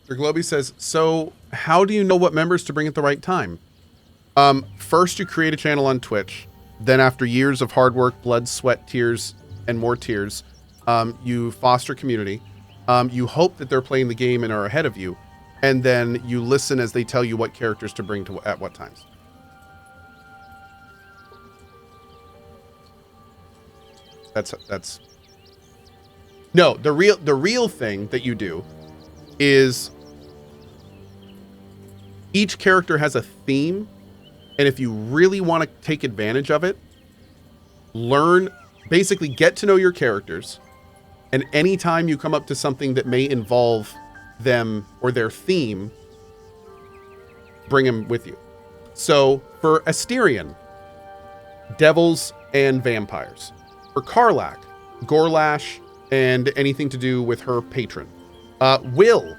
Mr. Globy says, so how do you know what members to bring at the right time? First, you create a channel on Twitch. Then after years of hard work, blood, sweat, tears, and more tears, you foster community. You hope that they're playing the game and are ahead of you. And then you listen as they tell you what characters to bring to at what times. That's no, the real thing that you do is each character has a theme, and if you really want to take advantage of it, basically get to know your characters, and anytime you come up to something that may involve them or their theme, bring them with you. So for Asterion, devils and vampires. For Karlach, Gorlash and anything to do with her patron. Will,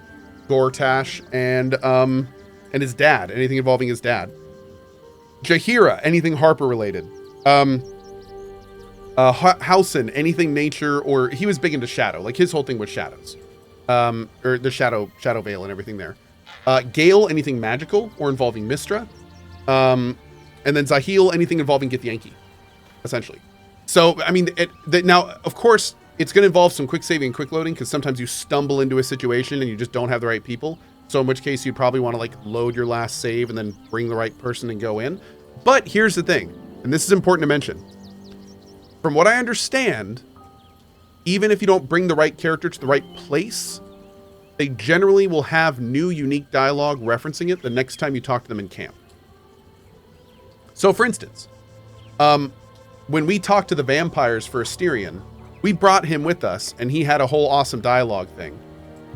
Gortash and his dad, anything involving his dad. Jaheira, anything Harper related. Housen, anything nature, or he was big into shadow. Like his whole thing was shadows. Or the shadow veil and everything there. Gale, anything magical or involving Mistra. And then Zahil, anything involving Githyanki, essentially. So, I mean, now, of course, it's going to involve some quick saving and quick loading because sometimes you stumble into a situation and you just don't have the right people. So in which case you'd probably want to like load your last save and then bring the right person and go in. But here's the thing, and this is important to mention. From what I understand, even if you don't bring the right character to the right place, they generally will have new unique dialogue referencing it the next time you talk to them in camp. So for instance, when we talked to the vampires for Asterion, we brought him with us and he had a whole awesome dialogue thing.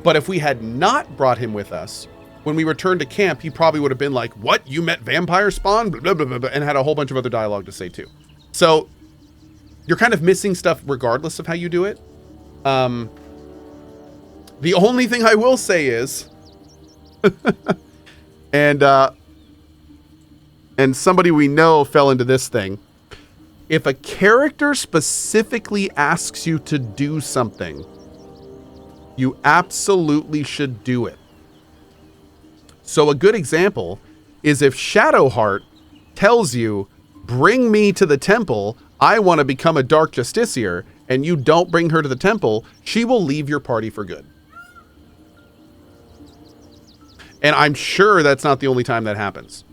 But if we had not brought him with us, when we returned to camp, he probably would have been like, what, you met vampire spawn? Blah, blah, blah, blah, and had a whole bunch of other dialogue to say too. So you're kind of missing stuff regardless of how you do it. The only thing I will say is, and somebody we know fell into this thing. If a character specifically asks you to do something, you absolutely should do it. So a good example is if Shadowheart tells you, bring me to the temple, I want to become a Dark Justiciar, and you don't bring her to the temple, she will leave your party for good. And I'm sure that's not the only time that happens.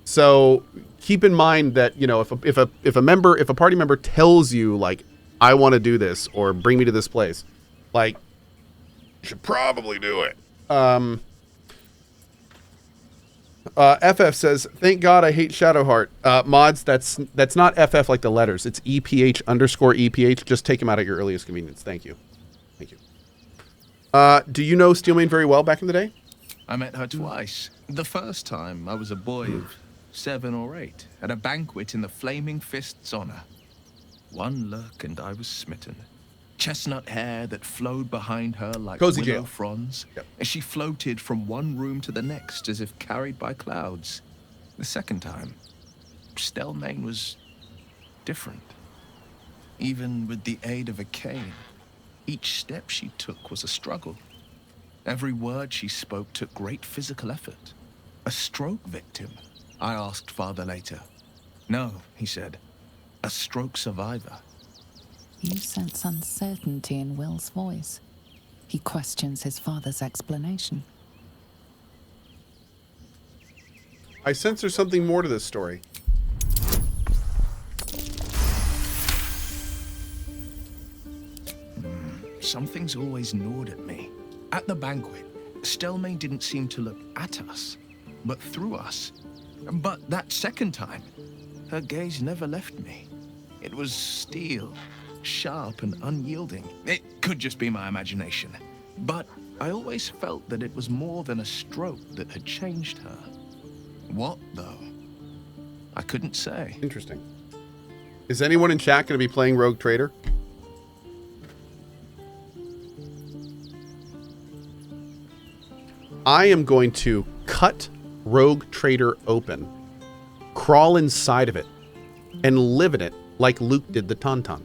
So keep in mind that, you know, if a party member tells you like, I want to do this or bring me to this place, like, you should probably do it. FF says, thank God I hate Shadowheart. Mods, that's not FF like the letters. It's EPH_EPH. Just take him out at your earliest convenience. Thank you. Thank you. Do you know Steelmane very well back in the day? I met her twice. The first time, I was a boy of 7 or 8, at a banquet in the Flaming Fist's honor. One look and I was smitten. Chestnut hair that flowed behind her like Cozy willow jail. fronds, Yep. as she floated from one room to the next as if carried by clouds. The second time, Steelmane was different. Even with the aid of a cane, each step she took was a struggle. Every word she spoke took great physical effort. A stroke victim? I asked father later. No, he said. A stroke survivor. You sense uncertainty in Will's voice. He questions his father's explanation. I sense there's something more to this story. Something's always gnawed at me. At the banquet, Steelmane didn't seem to look at us, but through us. But that second time, her gaze never left me. It was steel, sharp and unyielding. It could just be my imagination. But I always felt that it was more than a stroke that had changed her. What, though? I couldn't say. Interesting. Is anyone in chat going to be playing Rogue Trader? I am going to cut Rogue Trader open, crawl inside of it, and live in it like Luke did the Tauntaun.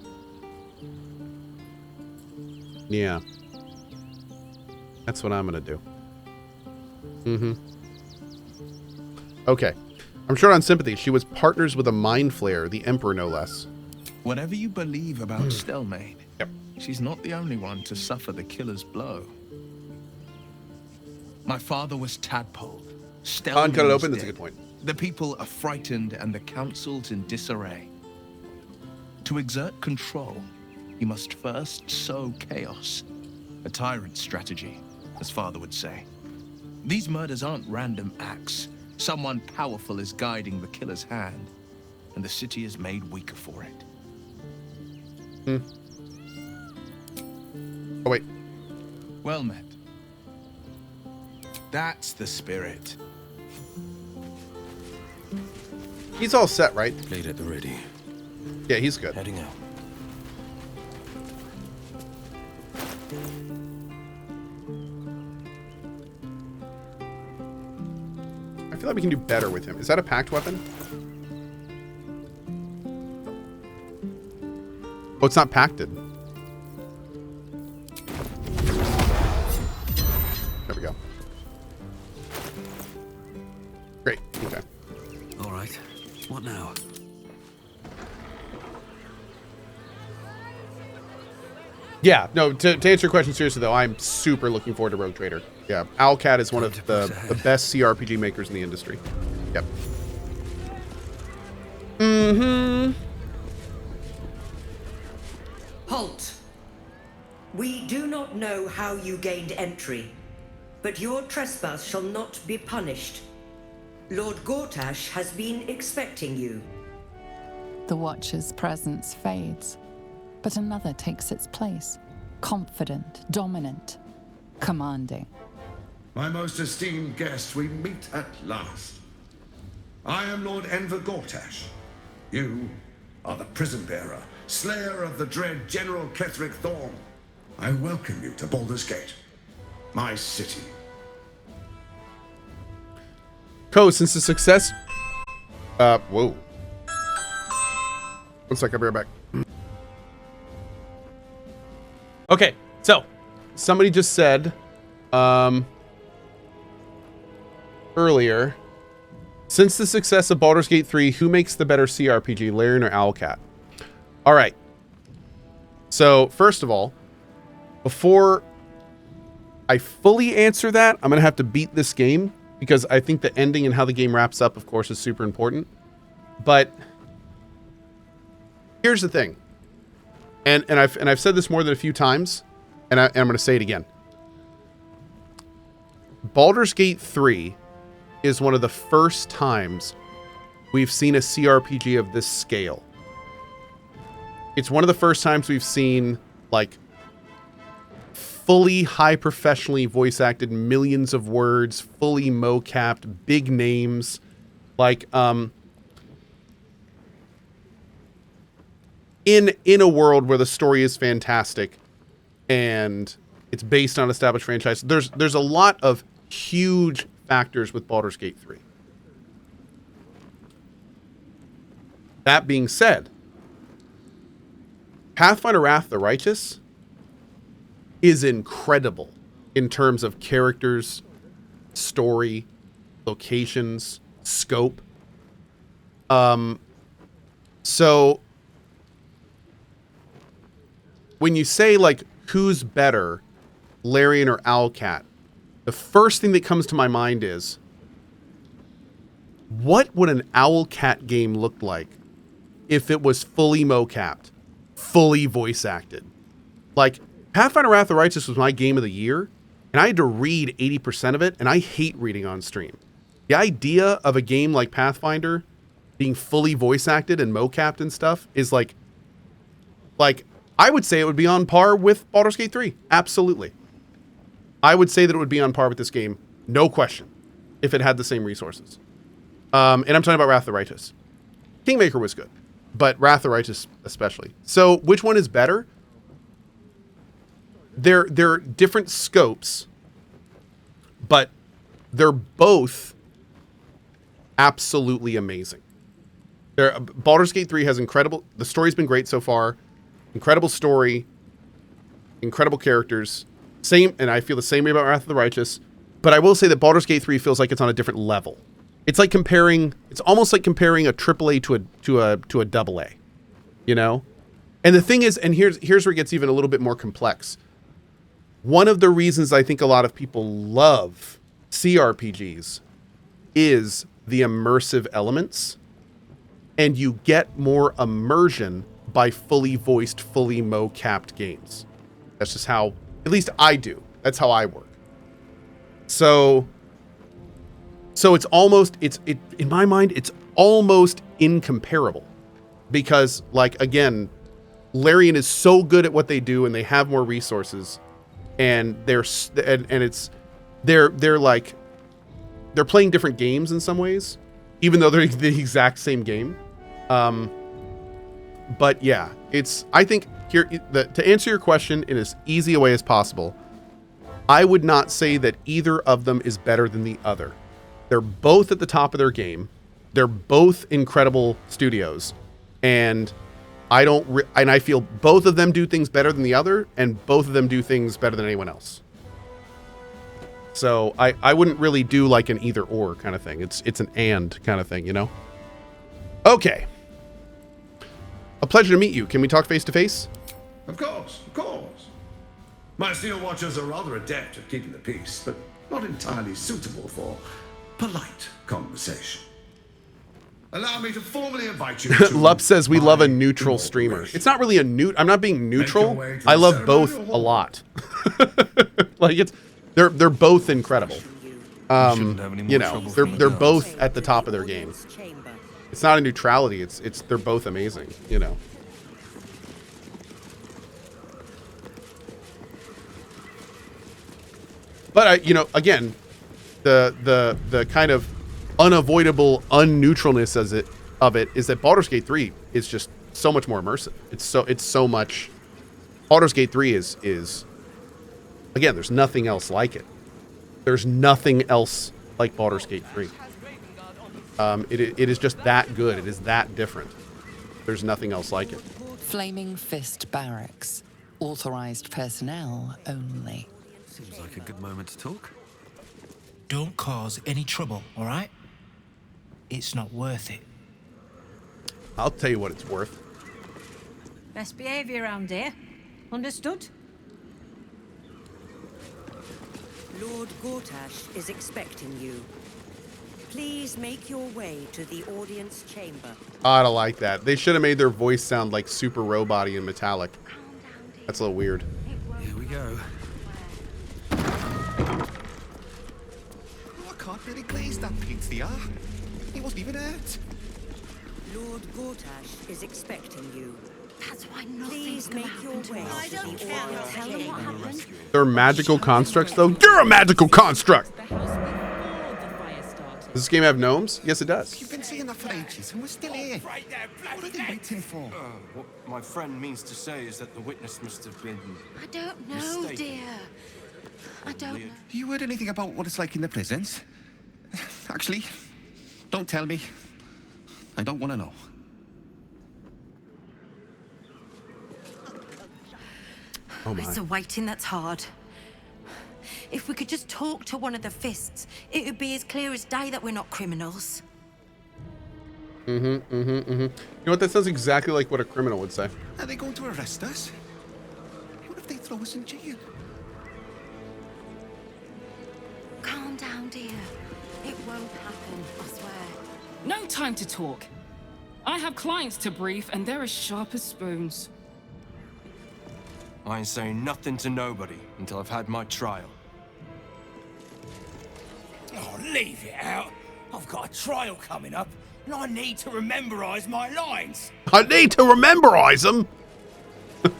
Yeah. That's what I'm going to do. Mm-hmm. Okay. I'm short on sympathy. She was partners with a mind flayer, the Emperor no less. Whatever you believe about Stelmane, Yep. she's not the only one to suffer the killer's blow. My father was tadpoled. Cut it Stelmane open. is That's a dead. good point. The people are frightened and the council's in disarray. To exert control, you must first sow chaos. A tyrant's strategy, as father would say. These murders aren't random acts. Someone powerful is guiding the killer's hand, and the city is made weaker for it. Oh, wait. Well met. That's the spirit. He's all set, right? Blade at the ready. Yeah, he's good. Heading out. I feel like we can do better with him. Is that a packed weapon? Oh, it's not packed. There we go. Great. Okay. All right. What now? Yeah, no, to answer your question seriously, though, I'm super looking forward to Rogue Trader. Yeah, Owlcat is one Time of to push the ahead. best CRPG makers in the industry. Yep. Halt! We do not know how you gained entry, but your trespass shall not be punished. Lord Gortash has been expecting you. The Watcher's presence fades, but another takes its place. Confident, dominant, commanding. My most esteemed guest, we meet at last. I am Lord Enver Gortash. You are the prison bearer, slayer of the dread General Ketheric Thorn. I welcome you to Baldur's Gate, my city. Cohh, since the success... whoa. One sec, I'll be right back. Okay, so, somebody just said, earlier, since the success of Baldur's Gate 3, who makes the better CRPG, Larian or Owlcat? All right. So, first of all, before I fully answer that, I'm going to have to beat this game, because I think the ending and how the game wraps up, of course, is super important. But here's the thing. And I've said this more than a few times, and I'm going to say it again. Baldur's Gate 3 is one of the first times we've seen a CRPG of this scale. It's one of the first times we've seen, like, fully high professionally voice acted, millions of words, fully mocapped, big names, like in a world where the story is fantastic and it's based on established franchise. There's a lot of huge factors with Baldur's Gate 3. That being said, Pathfinder Wrath of the Righteous is incredible in terms of characters, story, locations, scope. So when you say, like, who's better, Larian or Owlcat, the first thing that comes to my mind is, what would an Owlcat game look like if it was fully mocapped, fully voice acted? Like, Pathfinder Wrath of the Righteous was my game of the year, and I had to read 80% of it, and I hate reading on stream. The idea of a game like Pathfinder being fully voice acted and mocapped and stuff is like I would say it would be on par with Baldur's Gate 3. Absolutely. I would say that it would be on par with this game, no question, if it had the same resources. And I'm talking about Wrath of the Righteous. Kingmaker was good, but Wrath of the Righteous especially. So which one is better? They're different scopes, but they're both absolutely amazing. Baldur's Gate 3 has incredible... The story's been great so far. Incredible story. Incredible characters. And I feel the same way about Wrath of the Righteous. But I will say that Baldur's Gate 3 feels like it's on a different level. It's almost like comparing a AAA to a AA, you know? And the thing is, and here's where it gets even a little bit more complex. One of the reasons I think a lot of people love CRPGs is the immersive elements, and you get more immersion by fully voiced, fully mo-capped games. That's just how, at least I do. That's how I work. So it's almost, in my mind, it's almost incomparable, because, like, again, Larian is so good at what they do, and they have more resources, and they're playing different games in some ways, even though they're the exact same game. But yeah, I think here, to answer your question in as easy a way as possible, I would not say that either of them is better than the other. They're both at the top of their game. They're both incredible studios, and I feel both of them do things better than the other, and both of them do things better than anyone else. So I wouldn't really do like an either or kind of thing. It's an and kind of thing, you know? Okay. A pleasure to meet you. Can we talk face to face? Of course, of course. My Steel Watchers are rather adept at keeping the peace, but not entirely suitable for polite conversation. Allow me to formally invite you to Lup says we love a neutral inauguration. streamer. It's not really I'm not being neutral. Make your way to I the love both ceremonial a hall. lot. Like they're both incredible. Shouldn't have any more You know, trouble they're finding out. both at the top of their game. Chamber. It's not a neutrality. It's they're both amazing, you know. But again, the kind of unavoidable unneutralness of it is that Baldur's Gate 3 is just so much more immersive. It's so much. Baldur's Gate 3 is again, there's nothing else like it. There's nothing else like Baldur's Gate 3. It is just that good. It is that different. There's nothing else like it. Flaming Fist Barracks. Authorized personnel only. Seems like a good moment to talk. Don't cause any trouble, all right? It's not worth it. I'll tell you what it's worth. Best behavior around here. Understood? Lord Gortash is expecting you. Please make your way to the audience chamber. I don't like that. They should have made their voice sound like super robot-y and metallic. That's a little weird. Here we go. Oh, I can't really glaze that paint, dear. He wasn't even hurt. Lord Gortash is expecting you. That's why Please nothing's gonna make your happen to way us. to the audience Tell them what chamber. happened. They're magical constructs, though. You're a magical construct! Does this game have gnomes? Yes, it does. You've been saying that for ages, and we're still here. What are they waiting for? What my friend means to say is that the witness must have been... I don't know, Mistaken. dear. I don't know. You heard anything about what it's like in the prisons? Actually, don't tell me. I don't want to know. Oh my. It's the waiting that's hard. If we could just talk to one of the fists, it would be as clear as day that we're not criminals. You know what? That sounds exactly like what a criminal would say. Are they going to arrest us? What if they throw us in jail? Calm down, dear. It won't happen, I swear. No time to talk. I have clients to brief, and they're as sharp as spoons. I ain't saying nothing to nobody until I've had my trial. Oh, leave it out. I've got a trial coming up, and I need to rememberize my lines. I need to rememberize them.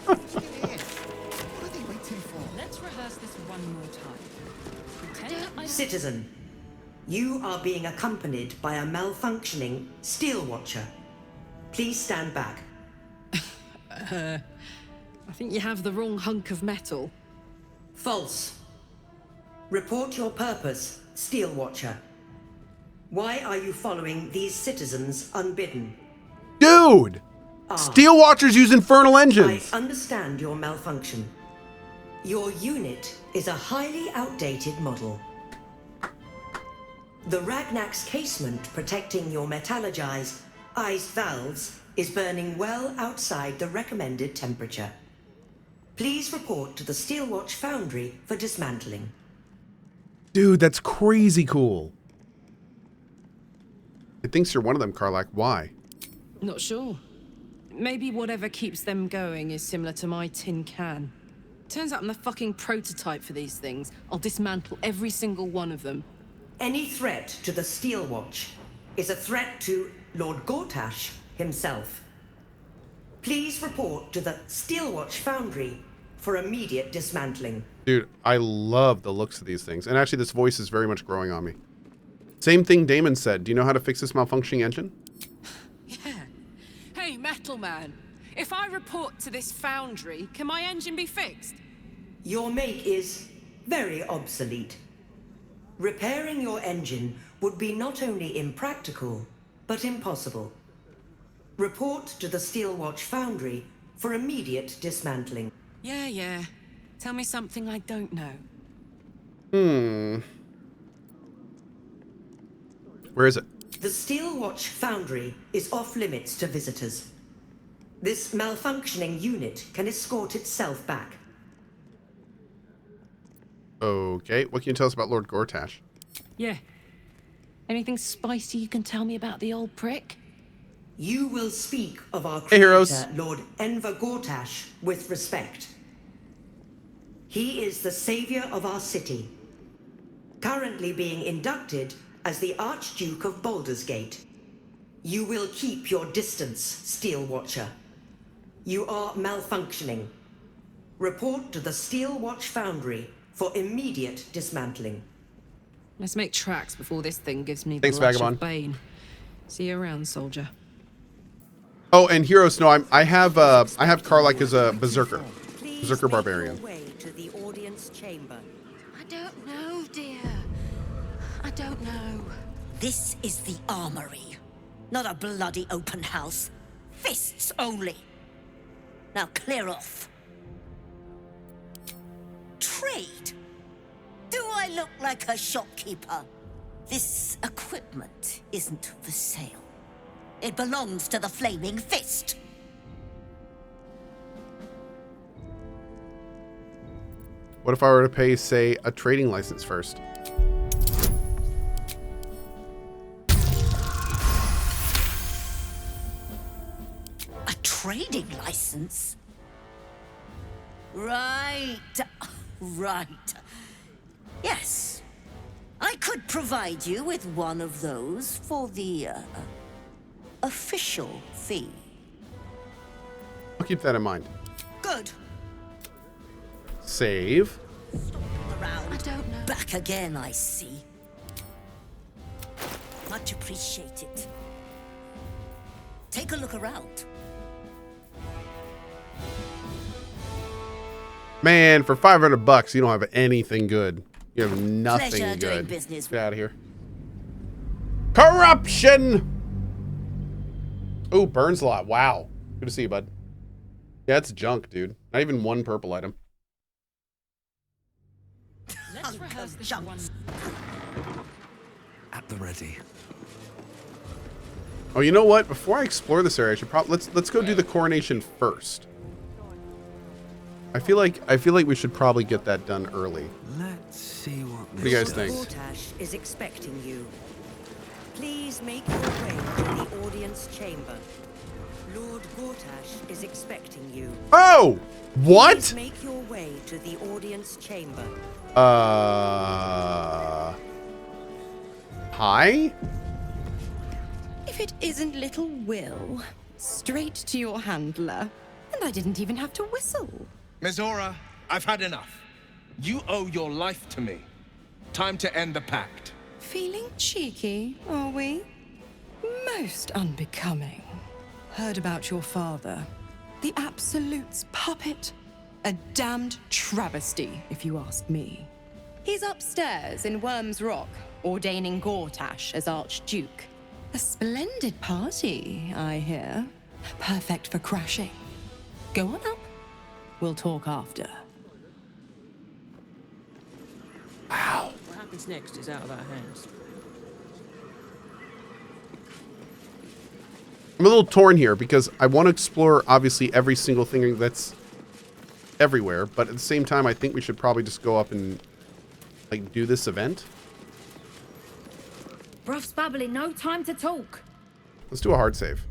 What are they waiting for? Let's rehearse this one more time. Pretend I Citizen, you are being accompanied by a malfunctioning steel watcher. Please stand back. I think you have the wrong hunk of metal. False. Report your purpose, steel watcher. Why are you following these citizens unbidden? Dude! Steel Watchers use infernal I engines. understand your malfunction. Your unit is a highly outdated model. The Ragnak's casement protecting your metallogized iced valves is burning well outside the recommended temperature. Please report to the Steelwatch Foundry for dismantling. Dude, that's crazy cool. It thinks you're one of them, Karlach. Why? Not sure. Maybe whatever keeps them going is similar to my tin can. Turns out I'm the fucking prototype for these things. I'll dismantle every single one of them. Any threat to the Steelwatch is a threat to Lord Gortash himself. Please report to the Steelwatch Foundry for immediate dismantling. Dude, I love the looks of these things. And actually, this voice is very much growing on me. Same thing Damon said. Do you know how to fix this malfunctioning engine? Yeah. Hey, Metal Man. If I report to this foundry, can my engine be fixed? Your make is very obsolete. Repairing your engine would be not only impractical, but impossible. Report to the Steelwatch Foundry for immediate dismantling. Yeah. Tell me something I don't know. Where is it? The Steelwatch Foundry is off limits to visitors. This malfunctioning unit can escort itself back. Okay, what can you tell us about Lord Gortash? Yeah. Anything spicy you can tell me about the old prick? You will speak of our Hey, creator, heroes. Lord Enver Gortash, with respect. He is the savior of our city, currently being inducted as the Archduke of Baldur's Gate. You will keep your distance, Steel Watcher. You are malfunctioning. Report to the Steel Watch Foundry for immediate dismantling. Let's make tracks before this thing gives me Thanks, the lash Vagabond. of Bane. See you around, soldier. Oh, and heroes, no, I have Karlach as a berserker. Berserker barbarian. Way to the audience chamber. I don't know, dear. I don't know. This is the Armory, not a bloody open house. Fists only. Now clear off. Trade? Do I look like a shopkeeper? This equipment isn't for sale. It belongs to the Flaming Fist. What if I were to pay, say, a trading license first? A trading license? Right. Yes. I could provide you with one of those for the official fee. I'll keep that in mind. Good. Save. Around. I don't know. Back again, I see. Much appreciated. Take a look around. Man, for $500, you don't have anything good. You have nothing Pleasure doing good. business. Get out of here. Corruption! Oh, burns a lot. Wow. Good to see you, bud. Yeah, it's junk, dude. Not even one purple item. Let's rehearse this one. At the ready. Oh, you know what? Before I explore this area, I should probably let's go do the coronation first. I feel like we should probably get that done early. Let's see what do you guys think? Gortash is expecting you. Please make your way to the audience chamber. Lord Gortash is expecting you. Oh! What? Please make your way to the audience chamber. Hi? If it isn't little Will, straight to your handler. And I didn't even have to whistle. Mizora, I've had enough. You owe your life to me. Time to end the pact. Feeling cheeky, are we? Most unbecoming. Heard about your father. The Absolute's puppet. A damned travesty, if you ask me. He's upstairs in Worm's Rock, ordaining Gortash as Archduke. A splendid party, I hear. Perfect for crashing. Go on up. We'll talk after. Wow. What happens next is out of our hands. I'm a little torn here because I want to explore, obviously, every single thing that's everywhere. But at the same time, I think we should probably just go up and, like, do this event. Bruff's babbling, no time to talk. Let's do a hard save.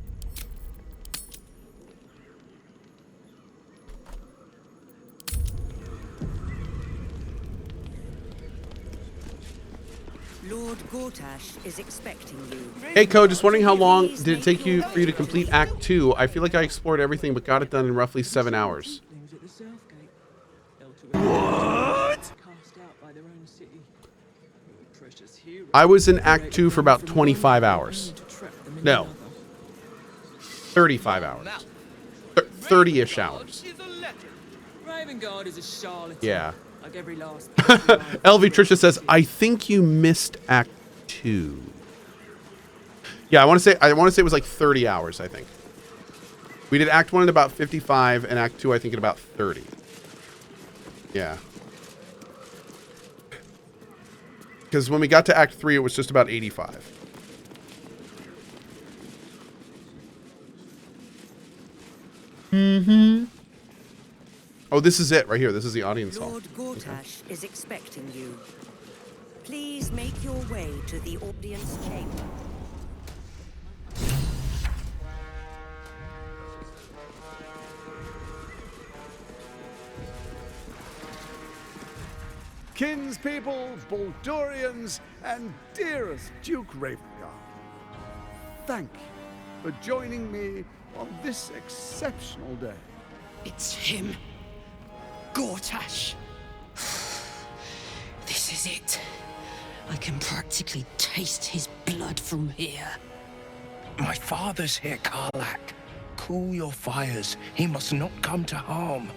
Lord Gortash is expecting you. Hey, Cohh, just wondering how long did it take you for you to complete Act 2? I feel like I explored everything but got it done in roughly 7 hours. What? I was in Act 2 for about 25 hours. No. 35 hours. 30-ish hours. Yeah. Like every last LV Trisha says, I think you missed Act 2. Yeah, I want to say it was like 30 hours, I think. We did Act 1 in about 55 and Act 2 I think in about 30. Yeah. Because when we got to Act 3 it was just about 85. Mm-hmm. Oh, this is it right here. This is the audience hall. Lord Gortash is expecting you. Please make your way to the audience chamber. Kinspeople, Baldurians, and dearest Duke Ravengard, thank you for joining me on this exceptional day. It's him. Gortash. This is it. I can practically taste his blood from here. My father's here, Karlach. Cool your fires. He must not come to harm.